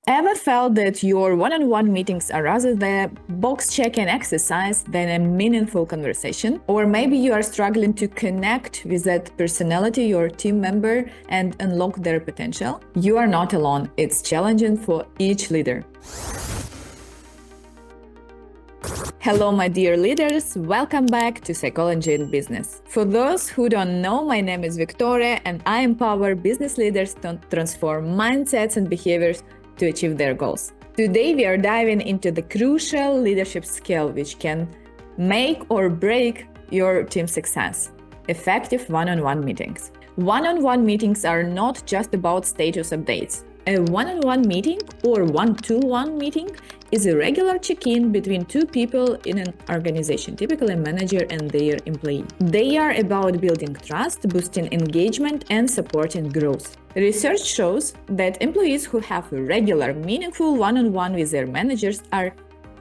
Ever felt that your one-on-one meetings are rather the box-checking exercise than a meaningful conversation? Or maybe you are struggling to connect with that personality, your team member, and unlock their potential? You are not alone. It's challenging for each leader. Hello, my dear leaders. Welcome back to Psychology in Business. For those who don't know, my name is Victoria, and I empower business leaders to transform mindsets and behaviors to achieve their goals. Today, we are diving into the crucial leadership skill which can make or break your team's success: effective one-on-one meetings. One-on-one meetings are not just about status updates. A one-on-one meeting or one-to-one meeting is a regular check-in between two people in an organization, typically a manager and their employee. They are about building trust, boosting engagement, and supporting growth. Research shows that employees who have a regular, meaningful one-on-one with their managers are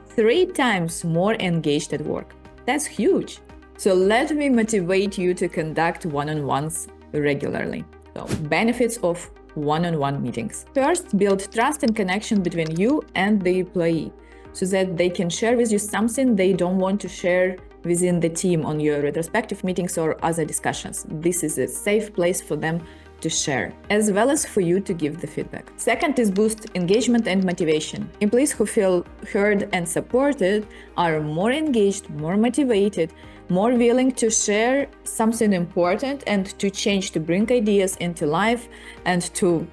3 times more engaged at work. That's huge. So let me motivate you to conduct one-on-ones regularly. So, benefits of one-on-one meetings. First, build trust and connection between you and the employee so that they can share with you something they don't want to share within the team on your retrospective meetings or other discussions. This is a safe place for them to share, as well as for you to give the feedback. Second is boost engagement and motivation. Employees who feel heard and supported are more engaged, more motivated, more willing to share something important and to change, to bring ideas into life and to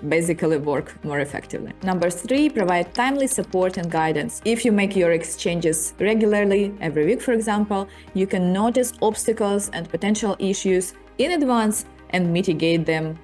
basically work more effectively. Number 3, provide timely support and guidance. If you make your exchanges regularly, every week for example, you can notice obstacles and potential issues in advance and mitigate them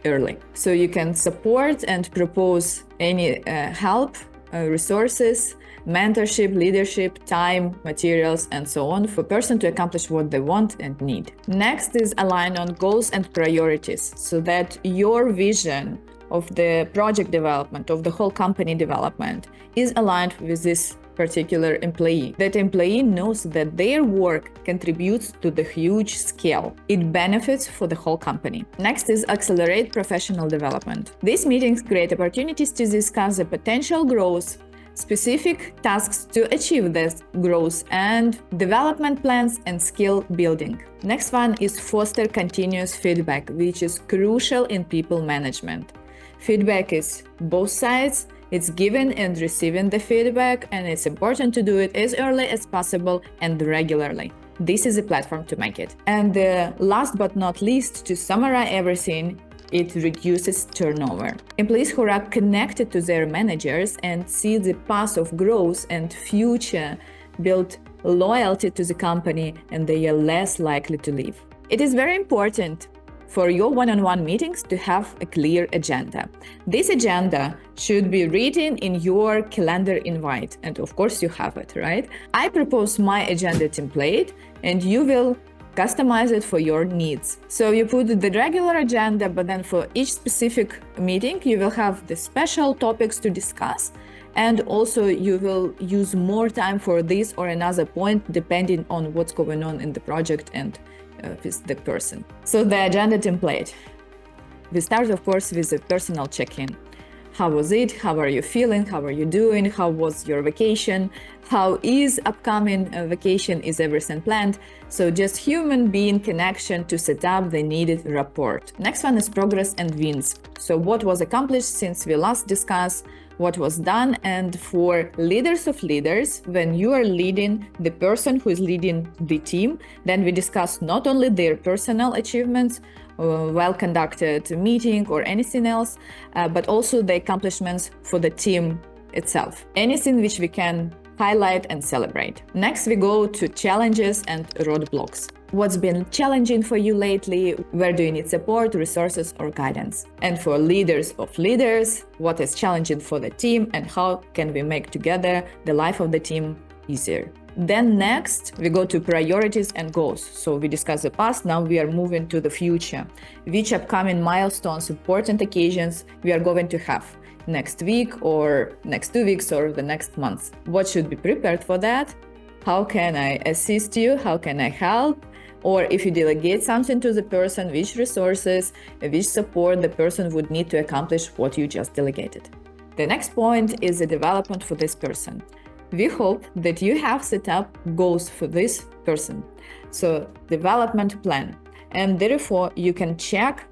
early. So you can support and propose any help, resources, mentorship, leadership, time, materials, and so on for a person to accomplish what they want and need. Next is align on goals and priorities so that your vision of the project development, of the whole company development, is aligned with this particular employee. That employee knows that their work contributes to the huge scale. It benefits for the whole company. Next is accelerate professional development. These meetings create opportunities to discuss the potential growth, specific tasks to achieve this growth, and development plans and skill building. Next one is foster continuous feedback, which is crucial in people management. Feedback is both sides. It's giving and receiving the feedback, and it's important to do it as early as possible and regularly. This is a platform to make it. And last but not least, to summarize everything, it reduces turnover. Employees who are connected to their managers and see the path of growth and future build loyalty to the company, and they are less likely to leave. It is very important for your one-on-one meetings to have a clear agenda. This agenda should be written in your calendar invite, and of course you have it, right? I propose my agenda template, and you will customize it for your needs. So you put the regular agenda, but then for each specific meeting, you will have the special topics to discuss. And also you will use more time for this or another point, depending on what's going on in the project and with the person. So the agenda template. We start, of course, with a personal check-in. How was it? How are you feeling? How are you doing? How was your vacation? How is upcoming vacation? Is everything planned? So just human being connection to set up the needed rapport. Next one is progress and wins. So what was accomplished since we last discussed, what was done, and for leaders of leaders, when you are leading the person who is leading the team, then we discuss not only their personal achievements, well-conducted meeting or anything else, but also the accomplishments for the team itself. Anything which we can highlight and celebrate. Next, we go to challenges and roadblocks. What's been challenging for you lately? Where do you need support, resources, or guidance? And for leaders of leaders, what is challenging for the team and how can we make together the life of the team easier? Then next, we go to priorities and goals. So we discussed the past, now we are moving to the future. Which upcoming milestones, important occasions we are going to have next week or next 2 weeks or the next month? What should be prepared for that? How can I assist you? How can I help? Or if you delegate something to the person, which resources, which support the person would need to accomplish what you just delegated. The next point is the development for this person. We hope that you have set up goals for this person. So development plan. And therefore you can check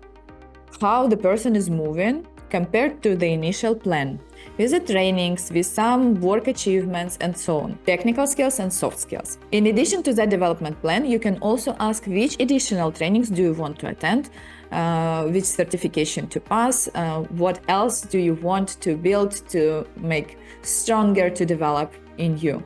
how the person is moving compared to the initial plan, with the trainings, with some work achievements and so on, technical skills and soft skills. In addition to that development plan, you can also ask which additional trainings do you want to attend, which certification to pass, what else do you want to build to make stronger, to develop in you.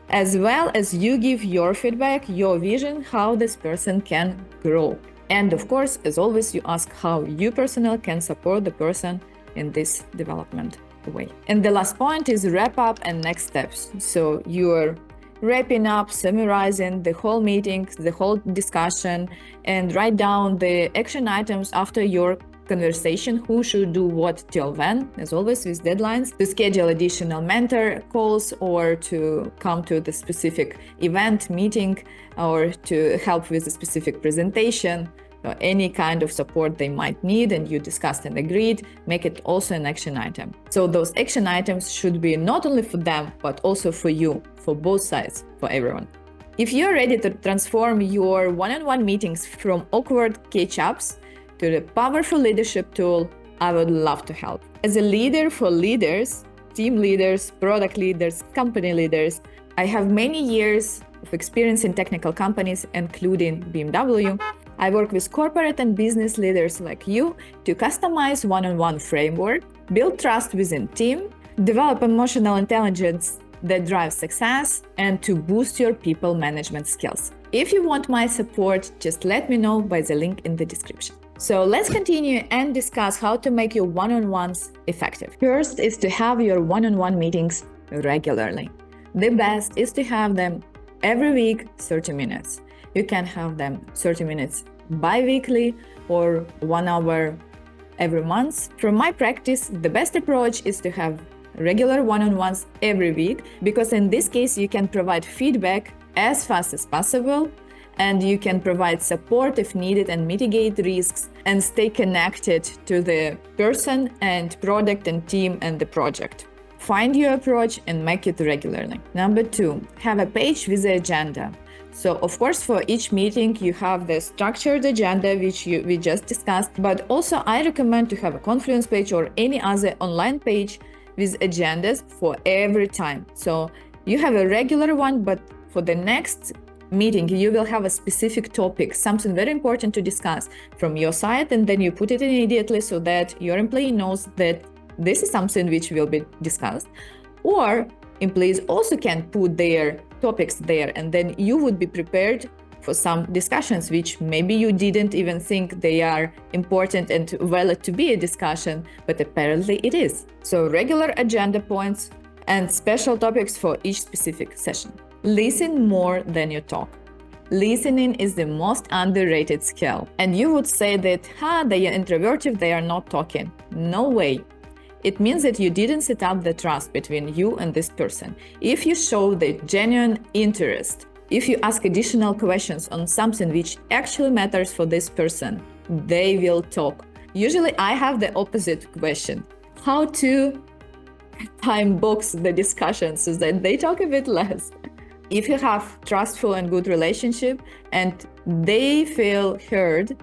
As well as you give your feedback, your vision, how this person can grow. And of course, as always, you ask how you personally can support the person in this development way. And the last point is wrap up and next steps. So you're wrapping up, summarizing the whole meeting, the whole discussion, and write down the action items after your conversation, who should do what till when, as always with deadlines, to schedule additional mentor calls or to come to the specific event meeting or to help with a specific presentation, or any kind of support they might need and you discussed and agreed, make it also an action item. So those action items should be not only for them, but also for you, for both sides, for everyone. If you're ready to transform your one-on-one meetings from awkward catch-ups to the powerful leadership tool, I would love to help. As a leader for leaders, team leaders, product leaders, company leaders, I have many years of experience in technical companies, including BMW. I work with corporate and business leaders like you to customize one-on-one framework, build trust within team, develop emotional intelligence that drives success, and to boost your people management skills. If you want my support, just let me know by the link in the description. So let's continue and discuss how to make your one-on-ones effective. First is to have your one-on-one meetings regularly. The best is to have them every week, 30 minutes. You can have them 30 minutes bi-weekly or 1 hour every month. From my practice, the best approach is to have regular one-on-ones every week, because in this case, you can provide feedback as fast as possible, and you can provide support if needed and mitigate risks and stay connected to the person and product and team and the project. Find your approach and make it regularly. Number 2, have a page with the agenda. So of course, for each meeting, you have the structured agenda, which we just discussed, but also I recommend to have a Confluence page or any other online page with agendas for every time. So you have a regular one, but for the next meeting, you will have a specific topic, something very important to discuss from your side, and then you put it immediately so that your employee knows that this is something which will be discussed. Or employees also can put their topics there, and then you would be prepared for some discussions which maybe you didn't even think they are important and valid to be a discussion, but apparently it is. So regular agenda points and special topics for each specific session. Listen more than you talk. Listening is the most underrated skill. And you would say that, they are introverted, they are not talking. No way. It means that you didn't set up the trust between you and this person. If you show the genuine interest, if you ask additional questions on something which actually matters for this person, they will talk. Usually I have the opposite question: how to time box the discussions so that they talk a bit less. If you have trustful and good relationship and they feel heard,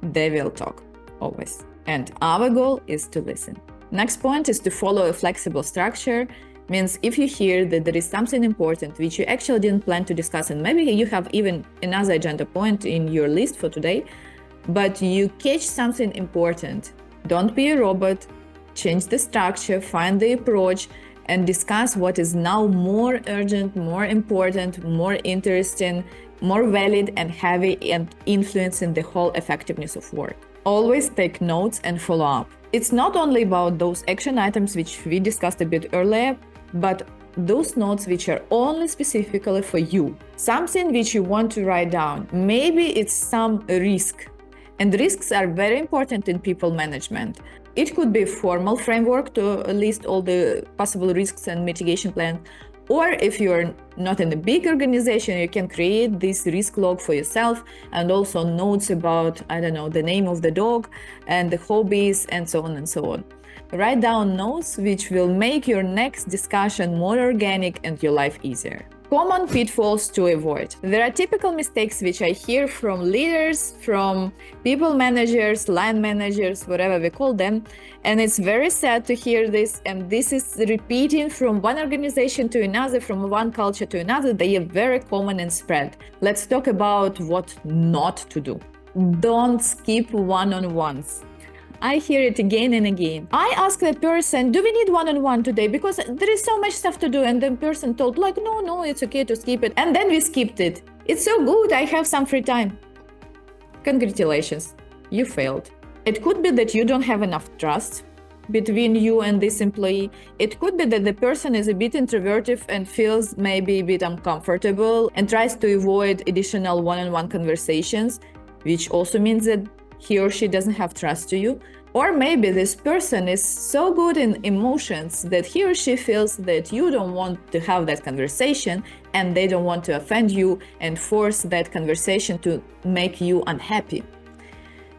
they will talk always. And our goal is to listen. Next point is to follow a flexible structure. Means if you hear that there is something important which you actually didn't plan to discuss, and maybe you have even another agenda point in your list for today, but you catch something important, don't be a robot, change the structure, find the approach, and discuss what is now more urgent, more important, more interesting, more valid and heavy and influencing the whole effectiveness of work. Always take notes and follow up. It's not only about those action items which we discussed a bit earlier, but those notes which are only specifically for you. Something which you want to write down. Maybe it's some risk. And risks are very important in people management. It could be a formal framework to list all the possible risks and mitigation plan. Or if you're not in a big organization, you can create this risk log for yourself and also notes about, the name of the dog and the hobbies and so on and so on. Write down notes which will make your next discussion more organic and your life easier. Common pitfalls to avoid. There are typical mistakes which I hear from leaders, from people managers, line managers, whatever we call them. And it's very sad to hear this. And this is repeating from one organization to another, from one culture to another. They are very common and spread. Let's talk about what not to do. Don't skip one-on-ones. I hear it again and again. I ask the person, do we need one-on-one today? Because there is so much stuff to do. And the person told like, no, it's okay to skip it. And then we skipped it. It's so good. I have some free time. Congratulations. You failed. It could be that you don't have enough trust between you and this employee. It could be that the person is a bit introverted and feels maybe a bit uncomfortable and tries to avoid additional one-on-one conversations, which also means that he or she doesn't have trust to you. Or maybe this person is so good in emotions that he or she feels that you don't want to have that conversation and they don't want to offend you and force that conversation to make you unhappy.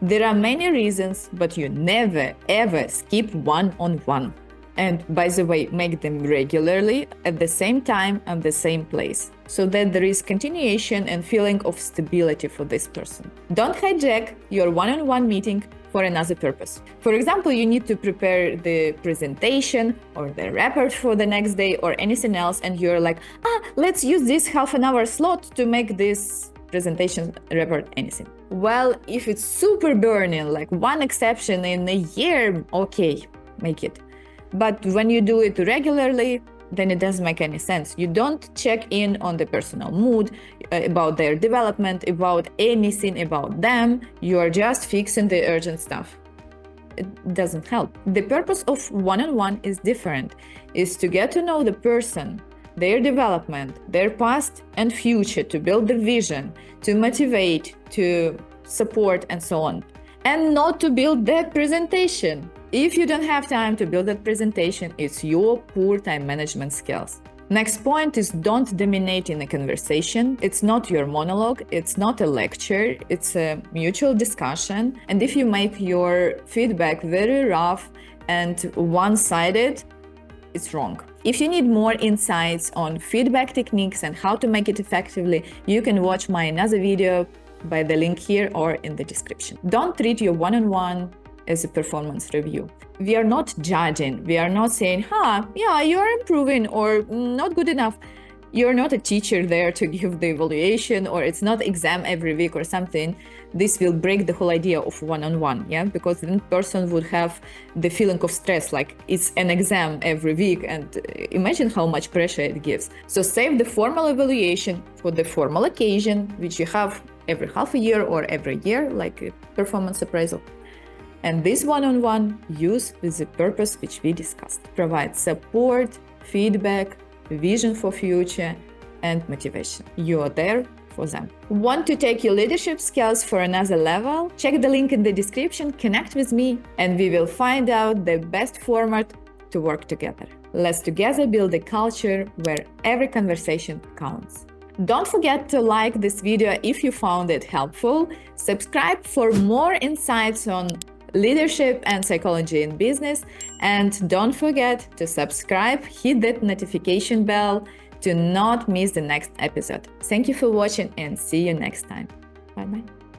There are many reasons, but you never ever skip one-on-one. And by the way, make them regularly at the same time and the same place, so that there is continuation and feeling of stability for this person. Don't hijack your one-on-one meeting for another purpose. For example, you need to prepare the presentation or the report for the next day or anything else, and you're like, let's use this half an hour slot to make this presentation, report, anything. Well, if it's super burning, like one exception in a year, okay, make it. But when you do it regularly, then it doesn't make any sense. You don't check in on the personal mood, about their development, about anything about them. You are just fixing the urgent stuff. It doesn't help. The purpose of one-on-one is different, is to get to know the person, their development, their past and future, to build the vision, to motivate, to support, and so on. And not to build that presentation. If you don't have time to build that presentation, it's your poor time management skills. Next point is don't dominate in a conversation. It's not your monologue, it's not a lecture, it's a mutual discussion. And if you make your feedback very rough and one-sided, it's wrong. If you need more insights on feedback techniques and how to make it effectively, you can watch my another video by the link here or in the description. Don't treat your one-on-one as a performance review. We are not judging. We are not saying, yeah, you are improving or not good enough. You're not a teacher there to give the evaluation, or it's not exam every week or something. This will break the whole idea of one-on-one, yeah? Because then person would have the feeling of stress, like it's an exam every week, and imagine how much pressure it gives. So save the formal evaluation for the formal occasion, which you have every half a year or every year, like a performance appraisal. And this one-on-one use with the purpose which we discussed. Provide support, feedback, vision for future, and motivation. You are there for them. Want to take your leadership skills for another level? Check the link in the description, connect with me, and we will find out the best format to work together. Let's together build a culture where every conversation counts. Don't forget to like this video if you found it helpful. Subscribe for more insights on leadership and psychology in business, and don't forget to subscribe, hit that notification bell to not miss the next episode. Thank you for watching and see you next time. Bye bye.